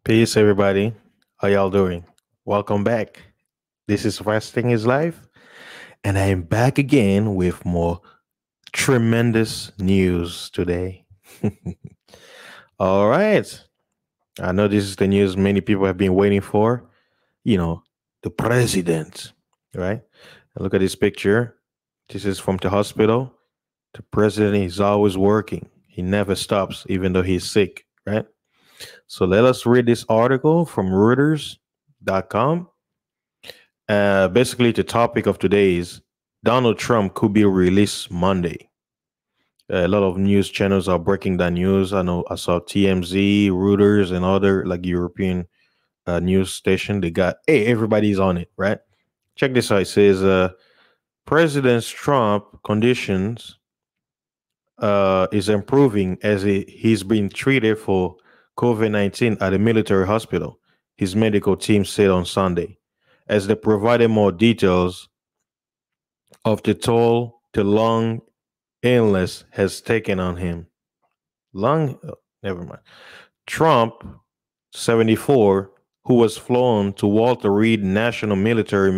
Peace, everybody. How y'all doing? Welcome back. This is Resting is Life, and I am back again with more tremendous news today. All right. I know this is the news many people have been waiting for. You know, the president, right? And look at this picture. This is from the hospital. The president is always working, he never stops, even though he's sick, right? So let us read this article from Reuters.com. Basically, the topic of today is Donald Trump could be released Monday. A lot of news channels are breaking that news. I know I saw TMZ, Reuters, and other like European news station. They got everybody's on it, right? Check this out. It says President Trump conditions is improving as he's been treated for COVID-19 at a military hospital. His medical team said on Sunday, as they provided more details of the toll the lung illness has taken on him. Never mind. Trump, 74, who was flown to Walter Reed National Military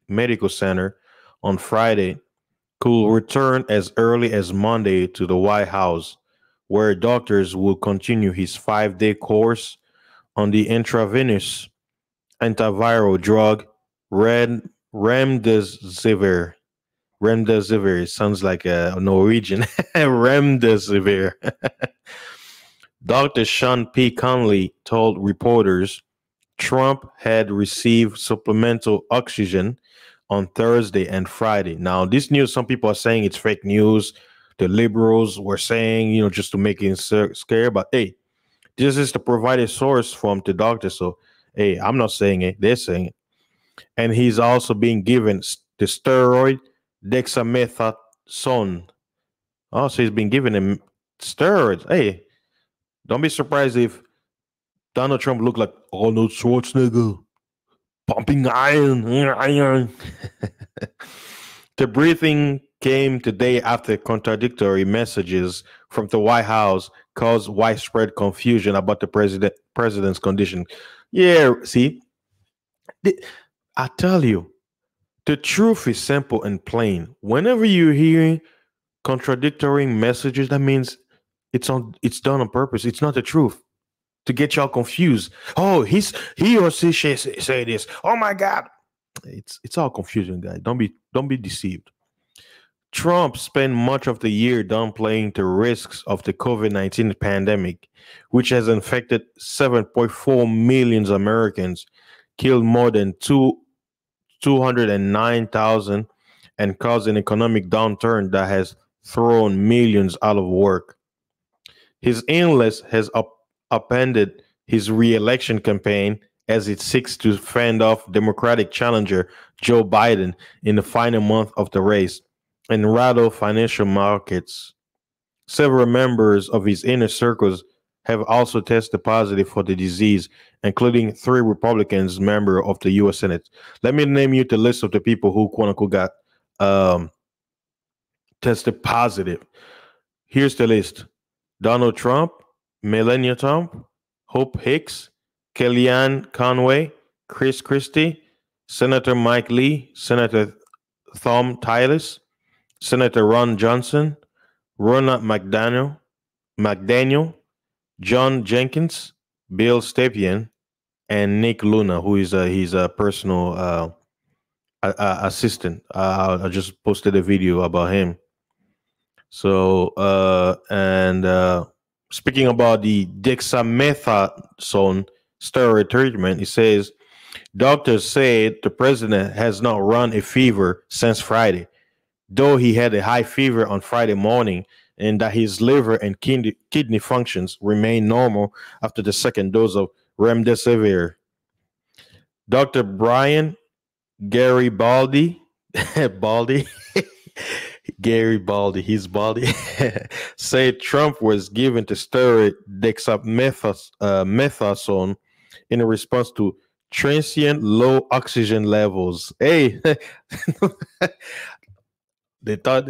Medical Center on Friday, could return as early as Monday to the White House, where doctors will continue his 5-day course on the intravenous antiviral drug Remdesivir. Remdesivir sounds like a Norwegian. Remdesivir. Dr. Sean P. Conley told reporters Trump had received supplemental oxygen on Thursday and Friday. Now, this news, some people are saying it's fake news. The liberals were saying, just to make it scare. But hey, this is the provided source from the doctor. So, hey, I'm not saying it. They're saying it. And he's also being given the steroid dexamethasone. Oh, so he's been given him steroids. Hey, don't be surprised if Donald Trump looked like Arnold Schwarzenegger, pumping iron. The briefing came today after contradictory messages from the White House caused widespread confusion about the president's condition. Yeah, see, I tell you, the truth is simple and plain. Whenever you're hearing contradictory messages, that means it's done on purpose. It's not the truth to get y'all confused. Oh, he or she say this. Oh my God, it's all confusion, guys. Don't be deceived. Trump spent much of the year downplaying the risks of the COVID-19 pandemic, which has infected 7.4 million Americans, killed more than 209,000, and caused an economic downturn that has thrown millions out of work. His illness has upended his re-election campaign as it seeks to fend off Democratic challenger Joe Biden in the final month of the race and rattle financial markets. Several members of his inner circles have also tested positive for the disease, including 3 Republicans members of the U.S. Senate. Let me name you the list of the people who quote unquote got um, tested positive. Here's the list: Donald Trump, Melania Trump, Hope Hicks, Kellyanne Conway, Chris Christie, Senator Mike Lee, Senator Thom Tillis, Senator Ron Johnson, Ronna McDaniel, John Jenkins, Bill Stepien, and Nick Luna, who is his personal assistant. I just posted a video about him. So, and speaking about the dexamethasone steroid treatment, it says doctors said the president has not run a fever since Friday, though he had a high fever on Friday morning, and that his liver and kidney functions remain normal after the second dose of remdesivir. Dr. Brian Garibaldi, Baldy, Gary Baldy, he's Baldy, said Trump was given the steroid dexamethasone in response to transient low oxygen levels. Hey, they thought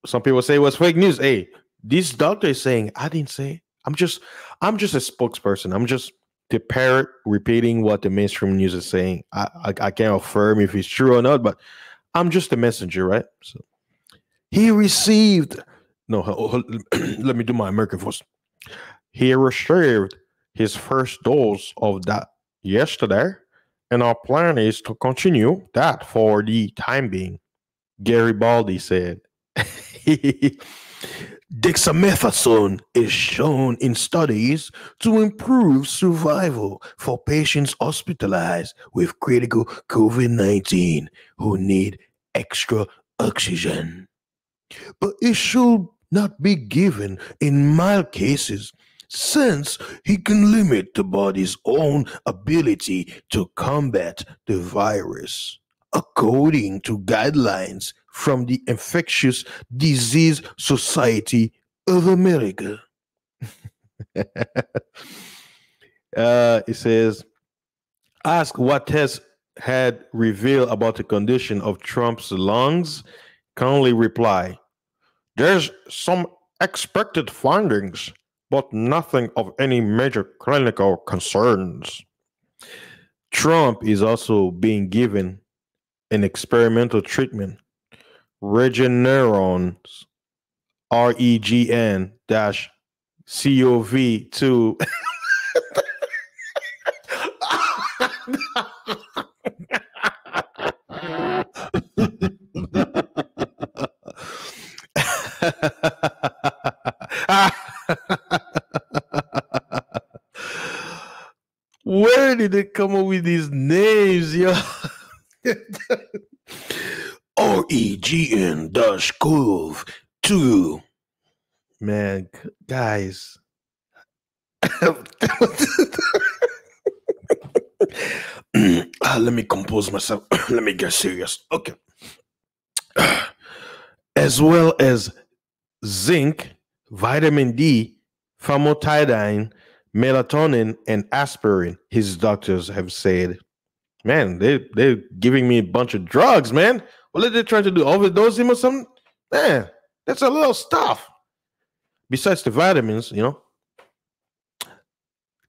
some people say it was fake news. Hey, this doctor is saying I didn't say it. I'm just a spokesperson. I'm just the parrot repeating what the mainstream news is saying. I can't affirm if it's true or not, but I'm just a messenger, right? So he received no. Let me do my American voice. He received his first dose of that yesterday, and our plan is to continue that for the time being. Garibaldi said. Dexamethasone is shown in studies to improve survival for patients hospitalized with critical COVID 19 who need extra oxygen. But it should not be given in mild cases since he can limit the body's own ability to combat the virus. According to guidelines from the Infectious Disease Society of America. It says, ask what tests had revealed about the condition of Trump's lungs. Kindly reply, there's some expected findings, but nothing of any major clinical concerns. Trump is also being given an experimental treatment, Regeneron's REGN COV2. Where did they come up with these names, yo? REGN COV 2. Man, guys. Let me compose myself. Let me get serious. Okay. As well as zinc, vitamin D, famotidine, melatonin, and aspirin, his doctors have said. Man, they're giving me a bunch of drugs, man. What are they trying to do? Overdose him or something? Man, that's a lot of stuff. Besides the vitamins, you know.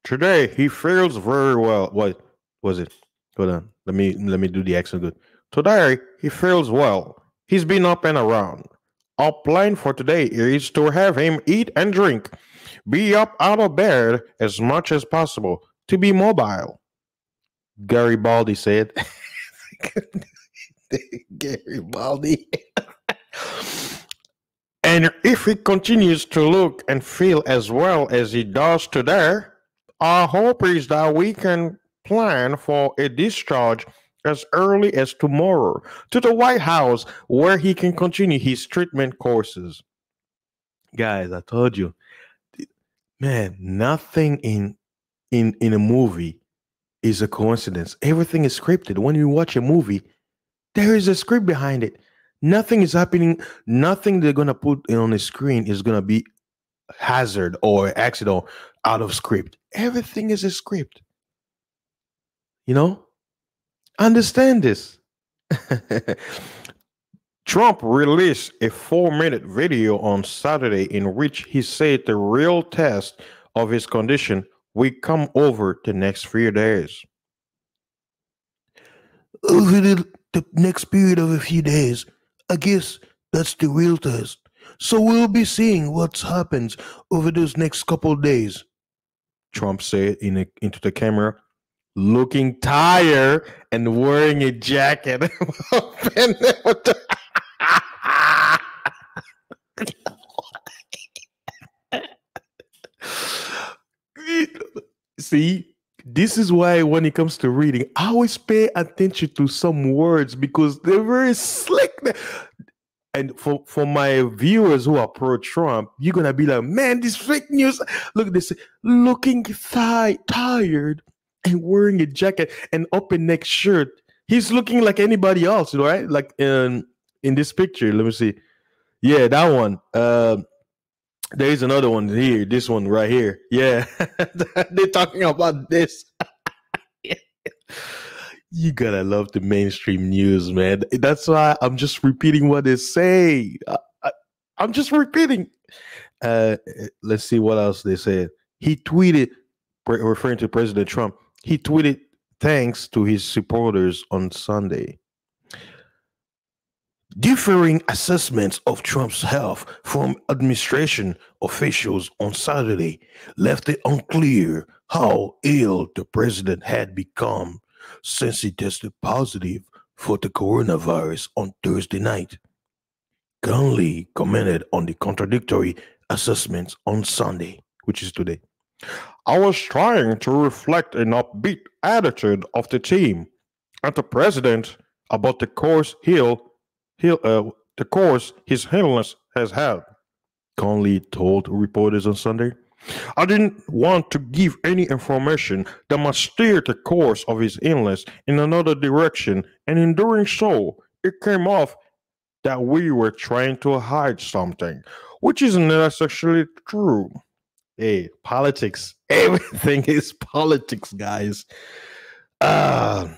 Today he feels very well. What was it? Hold on. Let me do the accent good. Today he feels well. He's been up and around. Our plan for today is to have him eat and drink, be up out of bed as much as possible, to be mobile. Garibaldi said. Garibaldi. And if he continues to look and feel as well as he does today, our hope is that we can plan for a discharge as early as tomorrow to the White House where he can continue his treatment courses. Guys, I told you, man, nothing in a movie is a coincidence. Everything is scripted. When you watch a movie, there is a script behind it. Nothing is happening. Nothing they're gonna put on the screen is gonna be hazard or accident out of script. Everything is a script. You know, understand this. Trump released a 4-minute video on Saturday in which he said the real test of his condition will come over the next few days. Over the next period of a few days, I guess that's the real test. So we'll be seeing what happens over those next couple of days, Trump said into the camera, looking tired and wearing a jacket. See, this is why when it comes to reading, I always pay attention to some words because they're very slick. And for my viewers who are pro Trump, you're gonna be like, man, this fake news. Look at this, looking tired and wearing a jacket and open neck shirt. He's looking like anybody else, right? Like in this picture. Let me see. Yeah, that one. There is another one here. This one right here. Yeah, they're talking about this. You gotta love the mainstream news, man. That's why I'm just repeating what they say. I'm just repeating. Let's see what else they said. He tweeted referring to President Trump. He tweeted thanks to his supporters on Sunday. Differing assessments of Trump's health from administration officials on Saturday left it unclear how ill the president had become since he tested positive for the coronavirus on Thursday night. Conley commented on the contradictory assessments on Sunday, which is today. I was trying to reflect an upbeat attitude of the team and the president about the course his illness has had. Conley told reporters on Sunday. I didn't want to give any information that might steer the course of his illness in another direction, and in doing so, it came off that we were trying to hide something, which isn't necessarily true. Hey, politics. Everything is politics, guys. Uh,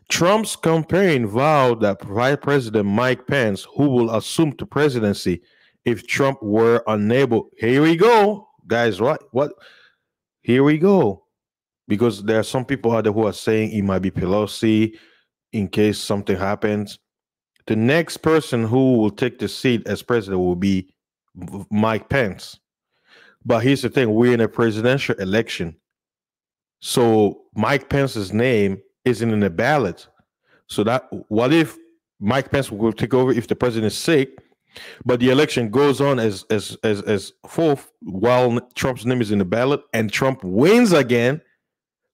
Trump's campaign vowed that Vice President Mike Pence, who will assume the presidency if Trump were unable. Here we go, guys. What? Here we go. Because there are some people out there who are saying it might be Pelosi in case something happens. The next person who will take the seat as president will be Mike Pence. But here's the thing, we're in a presidential election. So Mike Pence's name isn't in the ballot. So that what if Mike Pence will take over if the president is sick, but the election goes on as fourth while Trump's name is in the ballot and Trump wins again,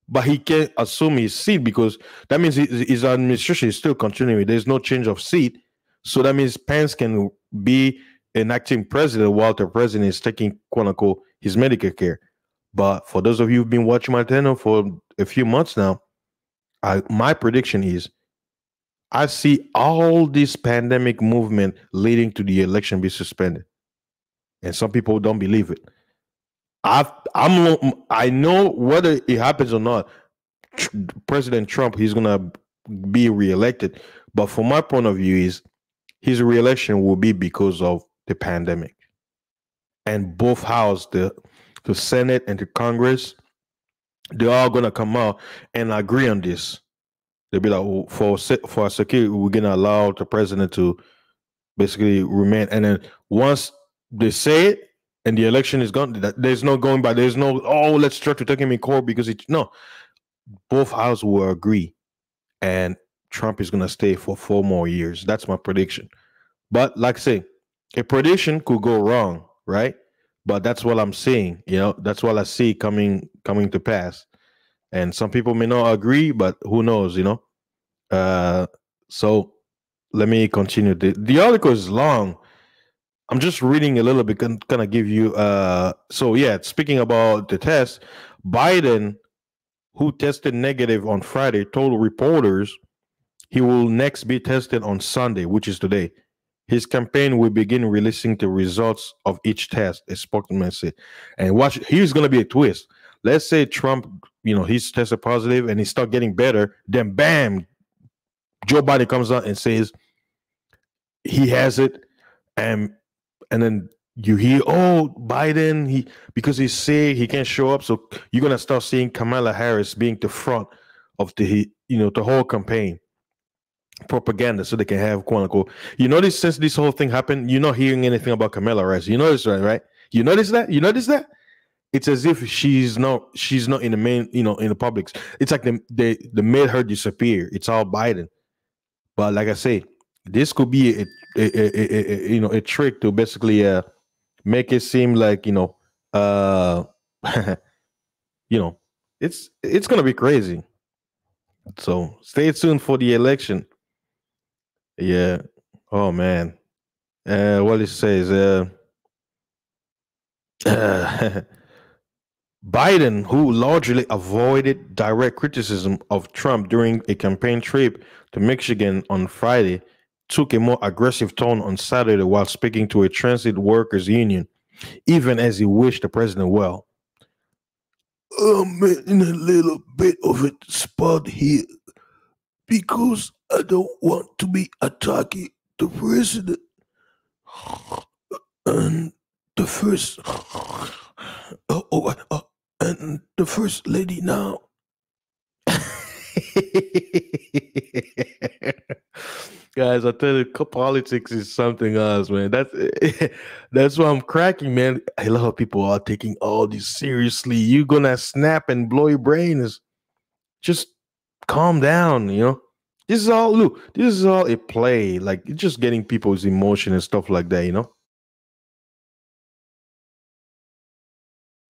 but he can't assume his seat because that means his administration is still continuing. There's no change of seat. So that means Pence can be an acting president while the president is taking, quote unquote, his medical care. But for those of you who've been watching my channel for a few months now, my prediction is I see all this pandemic movement leading to the election be suspended. And some people don't believe it. I know whether it happens or not, President Trump, he's going to be reelected. But from my point of view is his reelection will be because of the pandemic. And both houses, the Senate and the Congress, they're all going to come out and agree on this. They'll be like, oh, for our security, we're going to allow the president to basically remain. And then once they say it and the election is gone, there's no going back. There's no, oh, let's try to take him in court because no. Both houses will agree. And Trump is going to stay for 4 more years. That's my prediction. But like I say, a prediction could go wrong, right? But that's what I'm seeing. That's what I see coming to pass. And some people may not agree, but who knows, So let me continue. The article is long. I'm just reading a little bit, kind of give you so yeah, speaking about the test, Biden, who tested negative on Friday, told reporters he will next be tested on Sunday, which is today. His campaign will begin releasing the results of each test, a spokesman said. And watch, here's going to be a twist. Let's say Trump, he's tested positive and he start getting better. Then bam, Joe Biden comes out and says he has it. And then you hear, oh, Biden, because he's sick, he can't show up. So you're going to start seeing Kamala Harris being the front of the whole campaign. Propaganda so they can have, quote unquote. You notice since this whole thing happened, you're not hearing anything about Kamala Harris. You notice that, right? You notice that? It's as if she's not in the main, in the public. It's like they made her disappear. It's all Biden. But like I say, this could be a trick to basically make it seem like it's gonna be crazy. So stay tuned for the election. Yeah. Oh man. What it says. Biden, who largely avoided direct criticism of Trump during a campaign trip to Michigan on Friday, took a more aggressive tone on Saturday while speaking to a transit workers union, even as he wished the president well. I'm in a little bit of a spot here because I don't want to be attacking the president. And the first, and the first lady now. Guys, I tell you, politics is something else, man. That's why I'm cracking, man. A lot of people are taking all this seriously. You gonna snap and blow your brain? Is just calm down, you know. This is all look. This is all a play. Like it's just getting people's emotion and stuff like that, you know.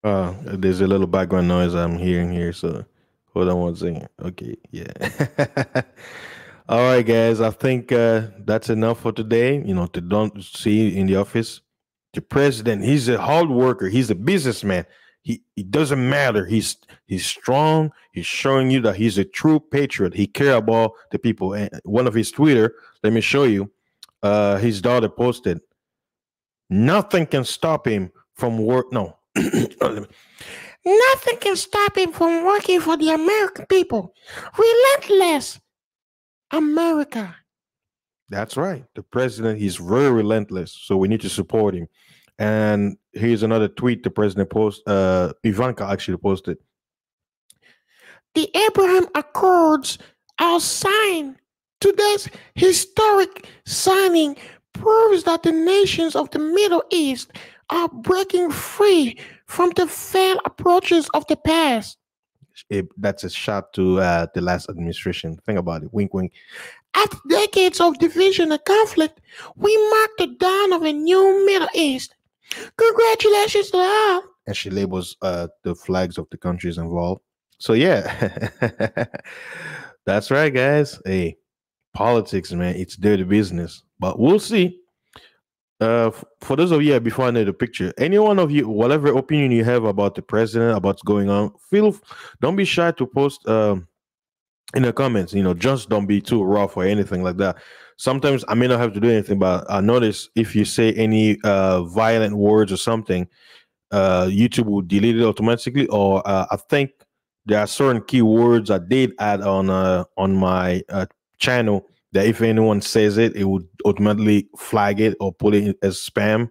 There's a little background noise I'm hearing here, so hold on one second. Okay, yeah. All right, guys. I think that's enough for today. You know, to don't see in the office. The president, he's a hard worker. He's a businessman. It doesn't matter. He's strong. He's showing you that he's a true patriot. He care about the people. And one of his Twitter, let me show you. His daughter posted, "Nothing can stop him from work." No, nothing can stop him from working for the American people. Relentless America. That's right. The president, he's very relentless. So we need to support him. And here's another tweet the president Ivanka actually posted. The Abraham Accords are signed. Today's historic signing proves that the nations of the Middle East are breaking free from the failed approaches of the past. That's a shot to the last administration. Think about it. Wink, wink. After decades of division and conflict, we mark the dawn of a new Middle East. Congratulations to all. And she labels the flags of the countries involved. So yeah, that's right, guys. Hey, politics, man, it's dirty business. But we'll see. For those of you, before I know the picture, any one of you, whatever opinion you have about the president, about what's going on, don't be shy to post in the comments. You know, just don't be too rough or anything like that. Sometimes I may not have to do anything, but I notice if you say any violent words or something, YouTube will delete it automatically. Or I think there are certain keywords I did add on my channel that if anyone says it, it would automatically flag it or put it as spam.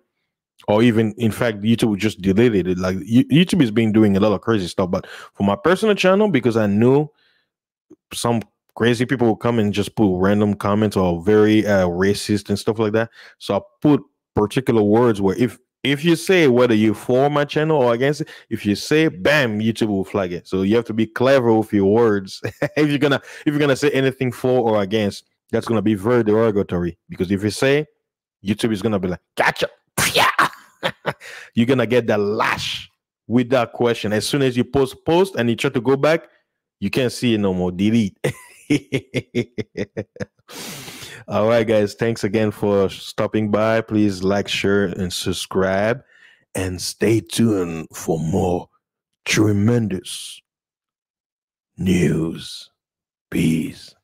Or even, in fact, YouTube would just delete it. Like YouTube has been doing a lot of crazy stuff. But for my personal channel, because I knew some crazy people will come and just put random comments or very racist and stuff like that. So I put particular words where if you say whether you're for my channel or against it, if you say bam, YouTube will flag it. So you have to be clever with your words. if you're gonna say anything for or against, that's gonna be very derogatory. Because if you say, YouTube is gonna be like, gotcha. Yeah. You're gonna get the lash with that question. As soon as you post and you try to go back, you can't see it no more. Delete. All right, guys. Thanks again for stopping by. Please like, share, and subscribe. And stay tuned for more tremendous news. Peace.